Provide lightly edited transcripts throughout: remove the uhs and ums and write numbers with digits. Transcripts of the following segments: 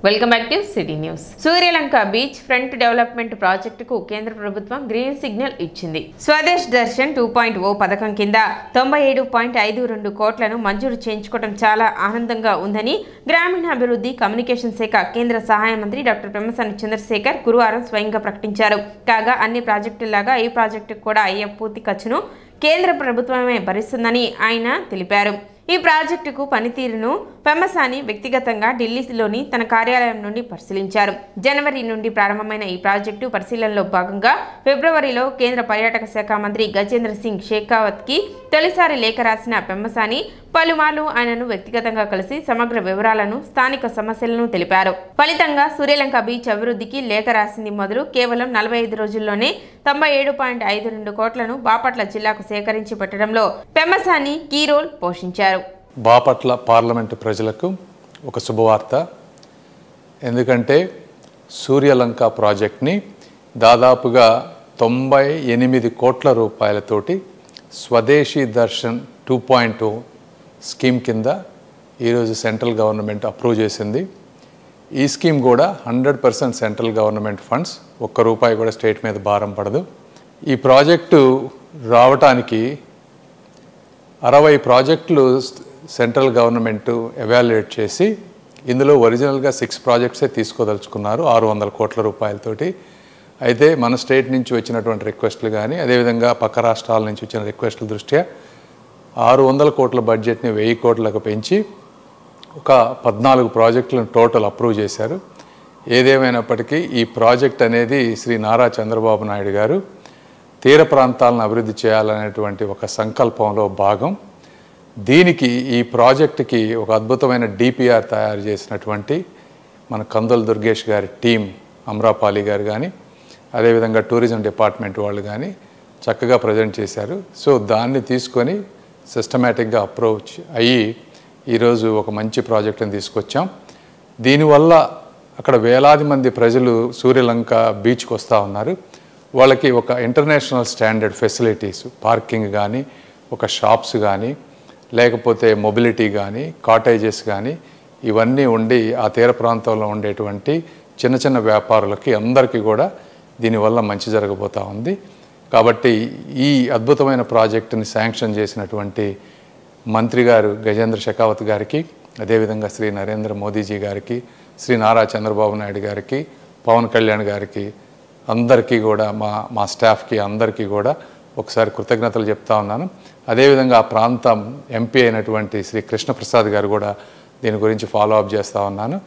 Welcome back to city news. Suryalanka beach front development ప్రాజెక్టుకు కేంద్ర ప్రభుత్వం గ్రీన్ సిగ్నల్ ఇచ్చింది. స్వదేశ్ దర్శన్ 2.0 పథకం కింద 97.52 కోట్లను మంజూరు చేయించుకోవడం చాలా ఆనందంగా ఉందని గ్రామీణాభివృద్ధి కమ్యూనికేషన్ శాఖ కేంద్ర సహాయ మంత్రి డాక్టర్ పెమ్మసాని చంద్రశేఖర్ గురువారం స్వయంగా ప్రకటించారు. కాగా అన్ని ప్రాజెక్టులాగా ఈ ప్రాజెక్టుకు కూడా అయ్యే పూర్తి ఖర్చును కేంద్ర ప్రభుత్వమే భరిస్తుందని ఆయన తెలిపారు. ఈ ప్రాజెక్టుకు పనితీరును పెమ్మసాని వ్యక్తిగతంగా ఢిల్లీలోని తన కార్యాలయం నుండి పరిశీలించారు. జనవరి నుండి ప్రారంభమైన ఈ ప్రాజెక్టు పరిశీలనలో భాగంగా ఫిబ్రవరిలో కేంద్ర పర్యాటక శాఖ మంత్రి గజేంద్ర సింగ్ షెకావత్కి తొలిసారి లేఖ రాసిన పెమ్మసాని పలుమార్లు ఆయనను వ్యక్తిగతంగా కలిసి సమగ్ర వివరాలను, స్థానిక సమస్యలను తెలిపారు. ఫలితంగా సూర్యలంక బీచ్ అభివృద్ధికి లేఖ రాసింది మొదలు కేవలం 45 రోజుల్లోనే 97.52 కోట్లను బాపట్ల జిల్లాకు సేకరించి పెట్టడంలో పెమ్మసాని కీ రోల్ పోషించారు. బాపట్ల పార్లమెంటు ప్రజలకు ఒక శుభవార్త. ఎందుకంటే సూర్యలంక ప్రాజెక్ట్ని దాదాపుగా 98 కోట్ల రూపాయలతోటి స్వదేశీ దర్శన్ 2.0 స్కీమ్ కింద ఈరోజు సెంట్రల్ గవర్నమెంట్ అప్రూవ్ చేసింది. ఈ స్కీమ్ కూడా 100% సెంట్రల్ గవర్నమెంట్ ఫండ్స్, ఒక్క రూపాయి కూడా స్టేట్ మీద భారం పడదు. ఈ ప్రాజెక్టు రావటానికి 60 ప్రాజెక్టులు సెంట్రల్ గవర్నమెంట్ ఎవాల్యుయేట్ చేసి ఇందులో ఒరిజినల్గా 6 ప్రాజెక్ట్సే తీసుకోదలుచుకున్నారు 600 కోట్ల రూపాయలతోటి. అయితే మన స్టేట్ నుంచి వచ్చినటువంటి రిక్వెస్ట్లు కానీ అదేవిధంగా పక్క రాష్ట్రాల నుంచి వచ్చిన రిక్వెస్ట్ల దృష్ట్యా 600 కోట్ల బడ్జెట్ని 1000 కోట్లకు పెంచి ఒక 14 ప్రాజెక్టులను టోటల్ అప్రూవ్ చేశారు. ఏదేమైనప్పటికీ ఈ ప్రాజెక్ట్ అనేది శ్రీ నారా చంద్రబాబు నాయుడు గారు తీర ప్రాంతాలను అభివృద్ధి చేయాలనేటువంటి ఒక సంకల్పంలో భాగం. దీనికి ఈ ప్రాజెక్టుకి ఒక అద్భుతమైన డిపిఆర్ తయారు చేసినటువంటి మన కందుల దుర్గేష్ గారి టీం, అమ్రాపాలి గారు కానీ అదేవిధంగా టూరిజం డిపార్ట్మెంట్ వాళ్ళు కానీ చక్కగా ప్రజెంట్ చేశారు. సో దాన్ని తీసుకొని సిస్టమేటిక్గా అప్రోచ్ అయ్యి ఈరోజు ఒక మంచి ప్రాజెక్టుని తీసుకొచ్చాం. దీనివల్ల అక్కడ వేలాది మంది ప్రజలు సూర్యలంక బీచ్కి వస్తూ ఉన్నారు. వాళ్ళకి ఒక ఇంటర్నేషనల్ స్టాండర్డ్ ఫెసిలిటీస్, పార్కింగ్ కానీ, ఒక షాప్స్ కానీ, లేకపోతే మొబిలిటీ కానీ, కాటేజెస్ కానీ ఇవన్నీ ఉండి ఆ తీర ప్రాంతంలో ఉండేటువంటి చిన్న చిన్న వ్యాపారులకి అందరికీ కూడా దీనివల్ల మంచి జరగబోతూ ఉంది. కాబట్టి ఈ అద్భుతమైన ప్రాజెక్టుని శాంక్షన్ చేసినటువంటి మంత్రి గారు గజేంద్ర షెకావత్ గారికి, అదేవిధంగా శ్రీ నరేంద్ర మోదీజీ గారికి, శ్రీ నారా చంద్రబాబు నాయుడు గారికి, పవన్ కళ్యాణ్ గారికి, అందరికీ కూడా మా స్టాఫ్కి అందరికీ కూడా ఒకసారి కృతజ్ఞతలు చెప్తా ఉన్నాను. అదేవిధంగా ఆ ప్రాంతం ఎంపీ అయినటువంటి శ్రీ కృష్ణప్రసాద్ గారు కూడా దీని గురించి ఫాలో అప్ చేస్తూ ఉన్నాను.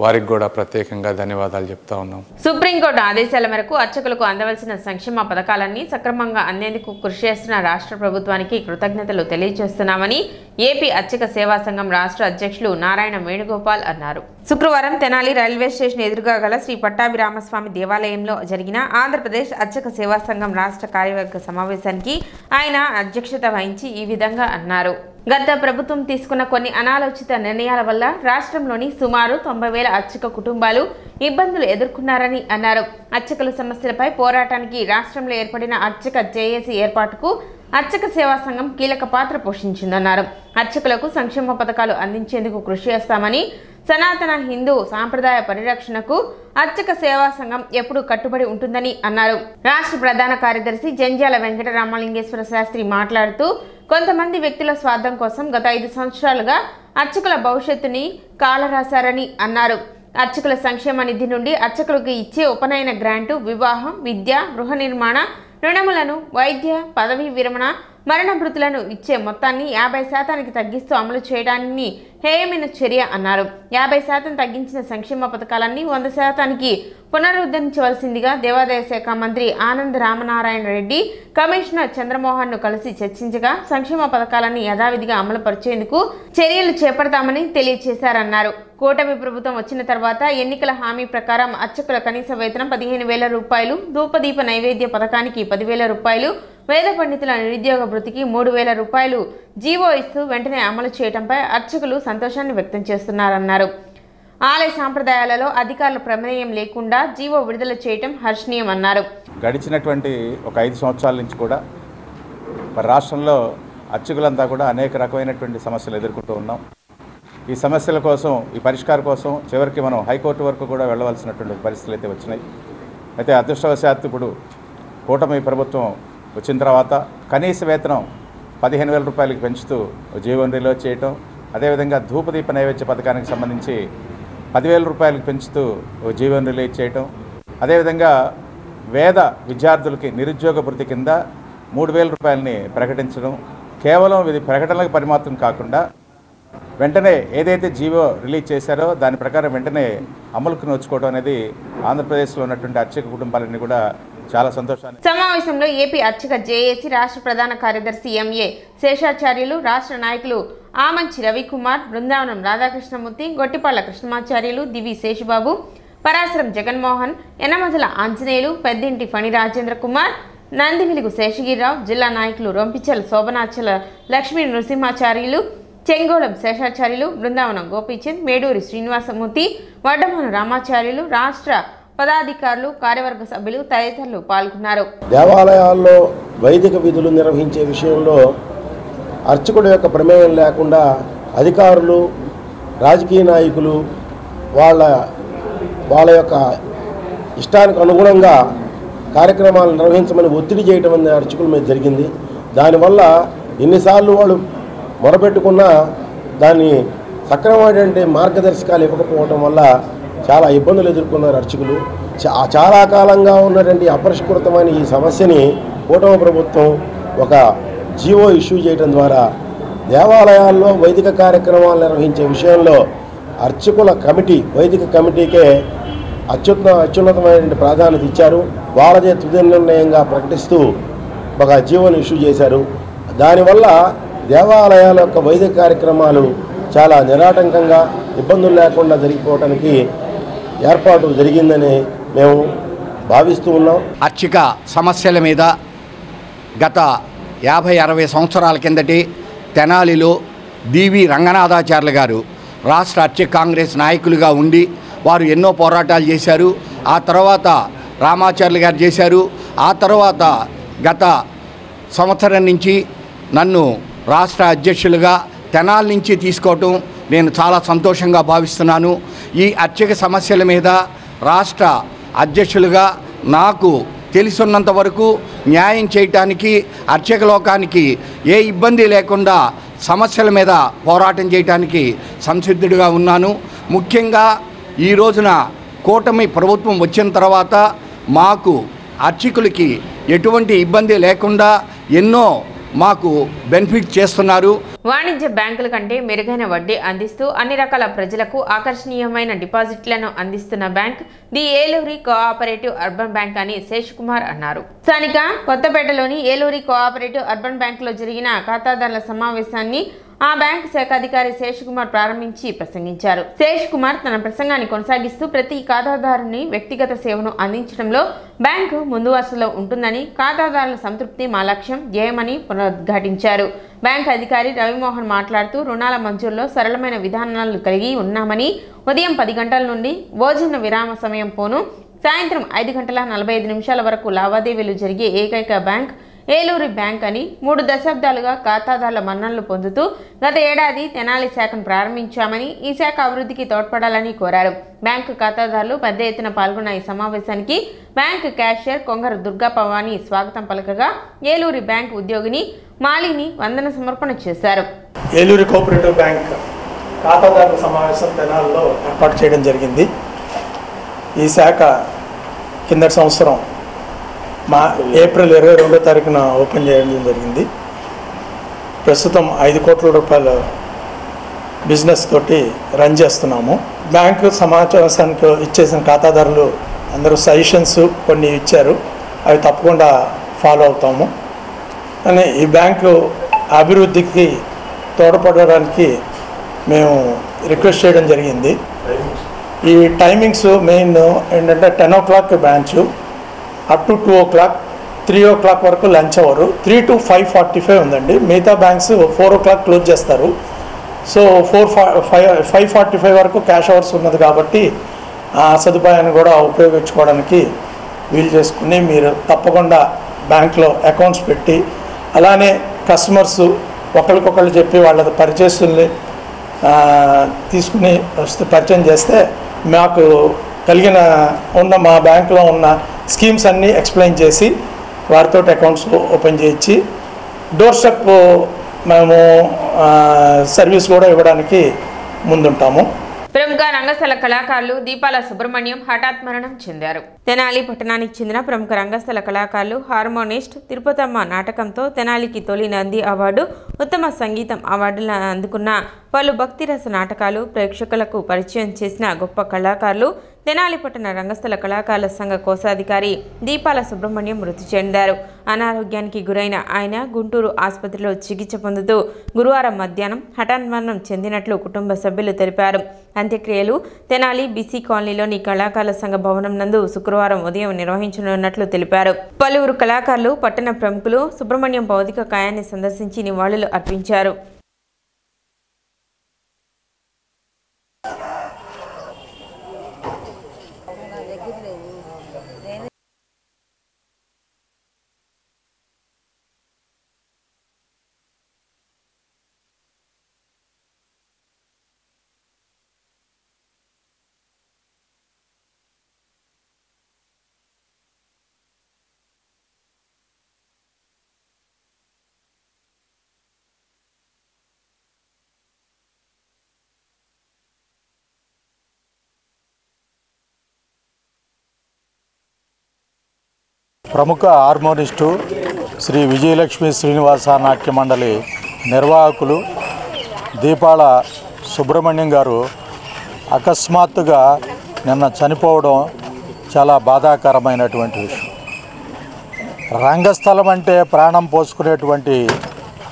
వారికి కూడా ప్రత్యేకంగా ధన్యవాదాలు చెప్తా ఉన్నాం. సుప్రీంకోర్టు ఆదేశాల మేరకు అర్చకులకు అందవలసిన సంక్షేమ పథకాలన్నీ సక్రమంగా అందేందుకు కృషి చేస్తున్న రాష్ట్ర ప్రభుత్వానికి కృతజ్ఞతలు తెలియజేస్తున్నామని ఏపీ అర్చక సేవా సంఘం రాష్ట్ర అధ్యక్షులు నారాయణ వేణుగోపాల్ అన్నారు. శుక్రవారం తెనాలి రైల్వే స్టేషన్ ఎదురుగా గల శ్రీ పట్టాభిరామస్వామి దేవాలయంలో జరిగిన ఆంధ్రప్రదేశ్ అర్చక సేవా సంఘం రాష్ట్ర కార్యవర్గ సమావేశానికి ఆయన అధ్యక్షత వహించి ఈ విధంగా అన్నారు. గత ప్రభుత్వం తీసుకున్న కొన్ని అనాలోచిత నిర్ణయాల వల్ల రాష్ట్రంలోని సుమారు 90,000 అర్చక కుటుంబాలు ఇబ్బందులు ఎదుర్కొన్నారని అన్నారు. అర్చకుల సమస్యలపై పోరాటానికి రాష్ట్రంలో ఏర్పడిన అర్చక జేఏసీ ఏర్పాటుకు అర్చక సేవా సంఘం కీలక పాత్ర పోషించిందన్నారు. అర్చకులకు సంక్షేమ పథకాలు అందించేందుకు కృషి చేస్తామని, సనాతన హిందూ సాంప్రదాయ పరిరక్షణకు అర్చక సేవా సంఘం ఎప్పుడూ కట్టుబడి ఉంటుందని అన్నారు. రాష్ట్ర ప్రధాన కార్యదర్శి జంధ్యాల వెంకట రామలింగేశ్వర శాస్త్రి మాట్లాడుతూ కొంతమంది వ్యక్తుల స్వార్థం కోసం గత 5 సంవత్సరాలుగా అర్చకుల భవిష్యత్తుని కాలరాశారని అన్నారు. అర్చకుల సంక్షేమ నిధి నుండి అర్చకులకు ఇచ్చే ఉపనయన గ్రాంటు, వివాహం, విద్య, గృహ నిర్మాణ రుణములను, వైద్య, పదవీ విరమణ, మరణ భృతులను ఇచ్చే మొత్తాన్ని 50% తగ్గిస్తూ అమలు చేయడాన్ని హేయమైన చర్య అన్నారు. 50% తగ్గించిన సంక్షేమ పథకాలన్నీ 100% పునరుద్ధరించవలసిందిగా దేవాదాయ శాఖ మంత్రి ఆనంద్ రామనారాయణ రెడ్డి కమిషనర్ చంద్రమోహన్ను కలిసి చర్చించగా సంక్షేమ పథకాలన్నీ యథావిధిగా అమలు పరిచేందుకు చర్యలు చేపడతామని తెలియజేశారన్నారు. కూటమి ప్రభుత్వం వచ్చిన తర్వాత ఎన్నికల హామీ ప్రకారం అర్చకుల కనీస వేతనం 15,000 రూపాయలు, ధూపదీప నైవేద్య పథకానికి 10,000 రూపాయలు, వేద పండితుల నిరుద్యోగ భృతికి 3,000 రూపాయలు జీవో ఇస్తూ వెంటనే అమలు చేయడంపై అర్చకులు సంతోషాన్ని వ్యక్తం చేస్తున్నారన్నారు. ఆలయ సాంప్రదాయాలలో అధికారుల ప్రమేయం లేకుండా జీవో విడుదల చేయడం హర్షణీయమన్నారు. గడిచినటువంటి ఒక 5 సంవత్సరాల నుంచి కూడా రాష్ట్రంలో అర్చకులంతా కూడా అనేక రకమైనటువంటి సమస్యలు ఎదుర్కొంటూ ఉన్నాం. ఈ సమస్యల కోసం, ఈ పరిష్కారం కోసం చివరికి మనం హైకోర్టు వరకు కూడా వెళ్ళవలసినటువంటి పరిస్థితులు అయితే వచ్చినాయి. అయితే అదృష్టవశాత్తు ఇప్పుడు కూటమి ప్రభుత్వం వచ్చిన తర్వాత కనీస వేతనం 15,000 రూపాయలకి పెంచుతూ జీవన్ రిలీజ్ చేయటం, అదేవిధంగా ధూపదీప నైవేద్య పథకానికి సంబంధించి 10,000 రూపాయలకు పెంచుతూ జీవన్ రిలీజ్ చేయటం, అదేవిధంగా వేద విద్యార్థులకి నిరుద్యోగ భృతి కింద 3,000 రూపాయలని ప్రకటించడం, కేవలం ఇది ప్రకటనలకు పరిమితం కాకుండా వెంటనే ఏదైతే జీవో రిలీజ్ చేశారో దాని ప్రకారం వెంటనే అమలుకు నోచుకోవడం అనేది ఆంధ్రప్రదేశ్లో ఉన్నటువంటి అర్చక కుటుంబాలన్నీ కూడా చాలా సంతోషాన్ని. సమావేశంలో ఏపీ అర్చక జేఏసీ రాష్ట్ర ప్రధాన కార్యదర్శి ఎంఏ శేషాచార్యులు, రాష్ట్ర నాయకులు ఆమంచి రవికుమార్, బృందావనం రాధాకృష్ణమూర్తి, గొట్టిపాళ్ల కృష్ణమాచార్యులు, దివి శేషుబాబు, పరాశరం జగన్మోహన్, యనమదుల ఆంజనేయులు, పెద్దింటి ఫణి రాజేంద్ర కుమార్, నందివెలుగు శేషగిరిరావు, జిల్లా నాయకులు రొంపిచెల శోభనాచల లక్ష్మీ నృసింహాచార్యులు, చెంగోళం శేషాచార్యులు, బృందావనం గోపీచంద్, మేడూరి శ్రీనివాసమూర్తి, వడ్డమాన రామాచార్యులు, రాష్ట్ర పదాధికారులు, కార్యవర్గ సభ్యులు తదితరులు పాల్గొన్నారు. దేవాలయాల్లో వైదిక విధులు నిర్వహించే విషయంలో అర్చకుడు యొక్క ప్రమేయం లేకుండా అధికారులు, రాజకీయ నాయకులు వాళ్ళ యొక్క ఇష్టానికి అనుగుణంగా కార్యక్రమాలు నిర్వహించమని ఒత్తిడి చేయడం అనేది అర్చకుల మీద జరిగింది. దానివల్ల ఎన్నిసార్లు వాళ్ళు మొరపెట్టుకున్నా దాన్ని సక్రమమైనటువంటి మార్గదర్శకాలు ఇవ్వకపోవడం వల్ల చాలా ఇబ్బందులు ఎదుర్కొన్నారు అర్చకులు. చాలా కాలంగా ఉన్నటువంటి అపరిష్కృతమైన ఈ సమస్యని కూటమి ప్రభుత్వం ఒక జీవో ఇష్యూ చేయడం ద్వారా దేవాలయాల్లో వైదిక కార్యక్రమాలు నిర్వహించే విషయంలో అర్చకుల కమిటీ, వైదిక కమిటీకే అత్యున్నతమైనటువంటి ప్రాధాన్యత ఇచ్చారు. వాళ్ళదే తుది నిర్ణయంగా ప్రకటిస్తూ ఒక జీవోని ఇష్యూ చేశారు. దానివల్ల దేవాలయాల యొక్క వైదిక కార్యక్రమాలు చాలా నిరాటంకంగా, ఇబ్బందులు లేకుండా జరిగిపోవడానికి ఏర్పాటు జరిగిందని మేము భావిస్తూ ఉన్నాం. అర్చక సమస్యల మీద గత 50-60 సంవత్సరాల కిందటి తెనాలిలో డివి రంగనాథాచార్యులు గారు రాష్ట్ర అర్చక కాంగ్రెస్ నాయకులుగా ఉండి వారు ఎన్నో పోరాటాలు చేశారు. ఆ తర్వాత రామాచార్యులు గారు చేశారు. ఆ తర్వాత గత సంవత్సరం నుంచి నన్ను రాష్ట్ర అధ్యక్షులుగా తెనాలి నుంచి తీసుకోవటం నేను చాలా సంతోషంగా భావిస్తున్నాను. ఈ అర్చక సమస్యల మీద రాష్ట్ర అధ్యక్షులుగా నాకు తెలిసినంత వరకు న్యాయం చేయటానికి, అర్చక లోకానికి ఏ ఇబ్బంది లేకుండా సమస్యల మీద పోరాటం చేయడానికి సంసిద్ధుడిగా ఉన్నాను. ముఖ్యంగా ఈ రోజున కూటమి ప్రభుత్వం వచ్చిన తర్వాత మాకు అర్చకులకి ఎటువంటి ఇబ్బంది లేకుండా ఎన్నో మాకు బెనిఫిట్ చేస్తున్నారు. వాణిజ్య బ్యాంకుల కంటే మెరుగైన వడ్డీ అందిస్తూ అన్ని రకాల ప్రజలకు ఆకర్షణీయమైన డిపాజిట్లను అందిస్తున్న bank the Eluri cooperative urban bank అని శేషకుమార్ అన్నారు. స్థానిక కొత్తపేటలోని ఏలూరి కోఆపరేటివ్ అర్బన్ బ్యాంకులో జరిగిన ఖాతాదారుల సమావేశాన్ని ఆ బ్యాంకు శాఖాధికారి శేషకుమార్ ప్రారంభించి ప్రసంగించారు. శేషకుమార్ తన ప్రసంగాన్ని కొనసాగిస్తూ ప్రతి ఖాతాదారుని వ్యక్తిగత సేవను అందించడంలో బ్యాంకు ముందు వరుసలో ఉంటుందని, ఖాతాదారుల సంతృప్తి మా లక్ష్యం, ధ్యేయమని పునరుద్ఘాటించారు. బ్యాంకు అధికారి రవిమోహన్ మాట్లాడుతూ రుణాల మంజూరులో సరళమైన విధానాలు కలిగి ఉన్నామని, ఉదయం 10 గంటల నుండి భోజన విరామ సమయం పోను సాయంత్రం 5:45 వరకు లావాదేవీలు జరిగే ఏకైక బ్యాంక్ ఏలూరి బ్యాంక్ అని, 3 దశాబ్దాలుగా ఖాతాదారుల మన్ననలు పొందుతూ గత ఏడాది తెనాలి శాఖను ప్రారంభించామని, ఈ శాఖ అభివృద్ధికి తోడ్పడాలని కోరారు. బ్యాంకు ఖాతాదారులు పెద్ద ఎత్తున పాల్గొన్న ఈ సమావేశానికి బ్యాంకు క్యాషియర్ కొంగర దుర్గా పవాని స్వాగతం పలకగా, ఏలూరి బ్యాంకు ఉద్యోగిని మాలిని వందన సమర్పణ చేశారు. ఏలూరి కోఆపరేటివ్ బ్యాంక్ ఖాతాదారుల సమావేశం తెనాలిలో ఏర్పాటు చేయడం జరిగింది. ఈ శాఖ కిందటి సంవత్సరం ఏప్రిల్ 22వ తారీఖున ఓపెన్ చేయడం జరిగింది. ప్రస్తుతం 5 కోట్ల రూపాయల బిజినెస్ తోటి రన్ చేస్తున్నాము. బ్యాంకు సమావేశానికి ఇచ్చేసిన ఖాతాదారులు అందరూ సజెషన్స్ కొన్ని ఇచ్చారు, అవి తప్పకుండా ఫాలో అవుతాము. కానీ ఈ బ్యాంకు అభివృద్ధికి తోడ్పడడానికి మేము రిక్వెస్ట్ చేయడం జరిగింది. ఈ టైమింగ్స్ మెయిన్ ఏంటంటే 10 o'clock branch, up to 2 o'clock, 3 o'clock వరకు లంచ్ అవరు, 3 to 5:45 ఉందండి. మిగతా బ్యాంక్స్ 4 o'clock క్లోజ్ చేస్తారు. సో 5:45 వరకు క్యాష్ అవర్స్ ఉన్నది కాబట్టి ఆ సదుపాయాన్ని కూడా ఉపయోగించుకోవడానికి వీలు చేసుకుని మీరు తప్పకుండా బ్యాంక్లో అకౌంట్స్ పెట్టి, అలానే కస్టమర్స్ ఒకరికొకళ్ళు చెప్పి వాళ్ళ పరిచయస్తుల్ని తీసుకుని పరిచయం చేస్తే మాకు మా బ్యాంకులో ఉన్న స్కీమ్స్ అన్నీ ఎక్స్ప్లెయిన్ చేసి వారితో అకౌంట్స్ ఓపెన్ చేయించి డోర్ స్టెప్ మేము సర్వీస్ కూడా ఇవ్వడానికి ముందుంటాము. ప్రముఖ రంగస్థల కళాకారులు దీపాల సుబ్రహ్మణ్యం హఠాత్ మరణం చెందారు. తెనాలి పట్టణానికి చెందిన ప్రముఖ రంగస్థల కళాకారులు హార్మోనిస్ట్ తిరుపతమ్మ నాటకంతో తెనాలికి తొలి నంది అవార్డు, ఉత్తమ సంగీతం అవార్డులను అందుకున్న పలు భక్తిరస నాటకాలు ప్రేక్షకులకు పరిచయం చేసిన గొప్ప కళాకారులు తెనాలి పట్టణ రంగస్థల కళాకారుల సంఘ కోశాధికారి దీపాల సుబ్రహ్మణ్యం మృతి చెందారు. అనారోగ్యానికి గురైన ఆయన గుంటూరు ఆసుపత్రిలో చికిత్స పొందుతూ గురువారం మధ్యాహ్నం హఠాన్మరణం చెందినట్లు కుటుంబ సభ్యులు తెలిపారు. అంత్యక్రియలు తెనాలి బీసీ కాలనీలోని కళాకారుల సంఘ భవనం నందు శుక్రవారం ఉదయం నిర్వహించనున్నట్లు తెలిపారు. పలువురు కళాకారులు, పట్టణ ప్రముఖులు సుబ్రహ్మణ్యం భౌతిక కాయాన్ని సందర్శించి నివాళులు అర్పించారు. ప్రముఖ హార్మోనిస్టు శ్రీ విజయలక్ష్మి శ్రీనివాస నాట్య మండలి నిర్వాహకులు దీపాల సుబ్రహ్మణ్యం గారు అకస్మాత్తుగా నిన్న చనిపోవడం చాలా బాధాకరమైనటువంటి విషయం. రంగస్థలం అంటే ప్రాణం పోసుకునేటువంటి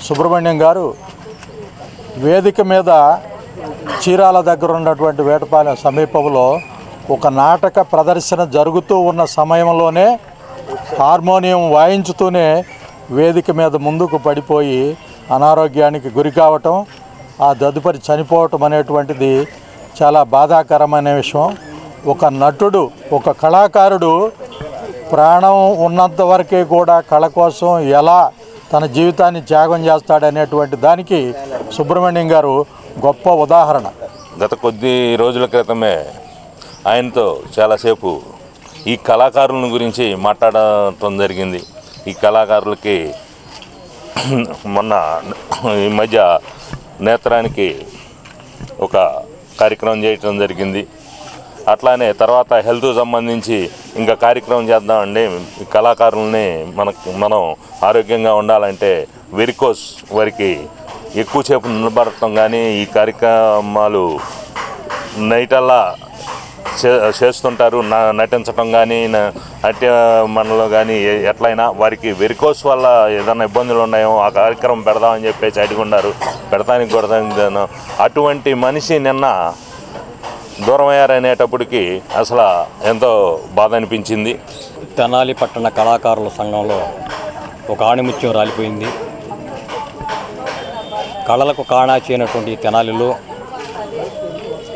సుబ్రహ్మణ్యం గారు వేదిక మీద చీరాల దగ్గర ఉన్నటువంటి వేటపాలెం సమీపంలో ఒక నాటక ప్రదర్శన జరుగుతూ ఉన్న సమయంలోనే హార్మోనియం వాయించుతూనే వేదిక మీద ముందుకు పడిపోయి అనారోగ్యానికి గురి కావటం, ఆ తదుపరి చనిపోవటం అనేటువంటిది చాలా బాధాకరమైన విషయం. ఒక నటుడు, ఒక కళాకారుడు ప్రాణం ఉన్నంత వరకే కూడా కళ కోసం ఎలా తన జీవితాన్ని త్యాగం చేస్తాడనేటువంటి దానికి సుబ్రహ్మణ్యం గారు గొప్ప ఉదాహరణ. గత కొద్ది రోజుల క్రితమే ఆయనతో చాలాసేపు ఈ కళాకారుల గురించి మాట్లాడటం జరిగింది. ఈ కళాకారులకి మొన్న ఈ మధ్య నేత్రానికి ఒక కార్యక్రమం చేయటం జరిగింది. అట్లానే తర్వాత హెల్త్ సంబంధించి ఇంకా కార్యక్రమం చేద్దామండి. ఈ కళాకారుల్ని మనం ఆరోగ్యంగా ఉండాలంటే వెరికోస్ వారికి ఎక్కువసేపు నిలబడటం కానీ ఈ కార్యక్రమాలు నైటల్లా చేస్తుంటారు. నటించటం కానీ నాట్య మనలో కానీ ఎట్లయినా వారికి వెరికోస్ వల్ల ఏదైనా ఇబ్బందులు ఉన్నాయో ఆ కార్యక్రమం పెడదామని చెప్పేసి అడుగున్నారు. పెడతానికి కొడతాను అటువంటి మనిషి నిన్న దూరం అయ్యారనేటప్పటికి అసలు ఎంతో బాధ అనిపించింది. తెనాలి పట్టణ కళాకారుల సంఘంలో ఒక ఆణిముత్యం రాలిపోయింది. కళలకు కాణాచి అయినటువంటి తెనాలిలో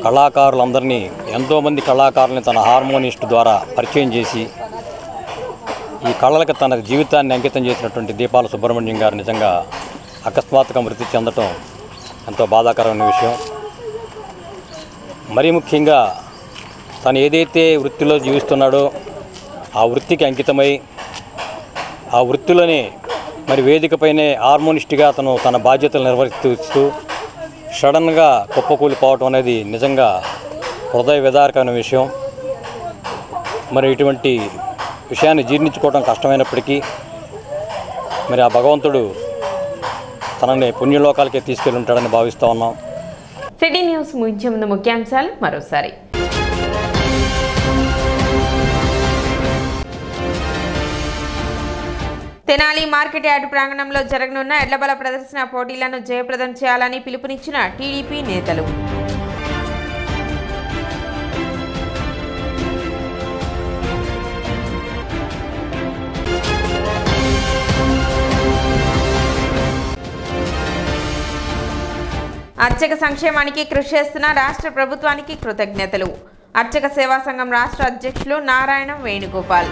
కళాకారులందరినీ, ఎంతోమంది కళాకారులని తన హార్మోనిస్ట్ ద్వారా పరిచయం చేసి ఈ కళలకు తన జీవితాన్ని అంకితం చేసినటువంటి దీపాల సుబ్రహ్మణ్యం గారు నిజంగా అకస్మాత్తుగా మృతి చెందటం ఎంతో బాధాకరమైన విషయం. మరీ ముఖ్యంగా తను ఏదైతే వృత్తిలో జీవిస్తున్నాడో ఆ వృత్తికి అంకితమై ఆ వృత్తిలోనే మరి వేదికపైనే హార్మోనిస్ట్గా తను తన బాధ్యతలు నిర్వర్తిస్తూ సడన్గా కుప్పకూలిపోవటం అనేది నిజంగా హృదయ విదారకమైన విషయం. మరి ఇటువంటి విషయాన్ని జీర్ణించుకోవడం కష్టమైనప్పటికీ మరి ఆ భగవంతుడు తనని పుణ్యలోకాలకే తీసుకెళ్ళి ఉంటాడని భావిస్తూ ఉన్నాం. సిటీ న్యూస్ ముగించే ముందు ముఖ్యాంశాలు మరోసారి. తెనాలి మార్కెట్ యార్డ్ ప్రాంగణంలో జరగనున్న ఎడ్లబల ప్రదర్శన పోటీలను జయప్రదం చేయాలని పిలుపునిచ్చిన టీడీపీ నేతలు. అర్చక సంక్షేమానికి కృషి చేస్తున్న రాష్ట్ర ప్రభుత్వానికి కృతజ్ఞతలు. అర్చక సేవా సంఘం రాష్ట్ర అధ్యక్షులు నారాయణ వేణుగోపాల్.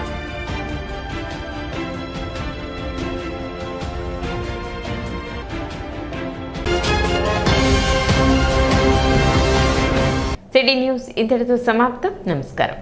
సిటీ న్యూస్ ఇంతటితో సమాప్తం. నమస్కారం.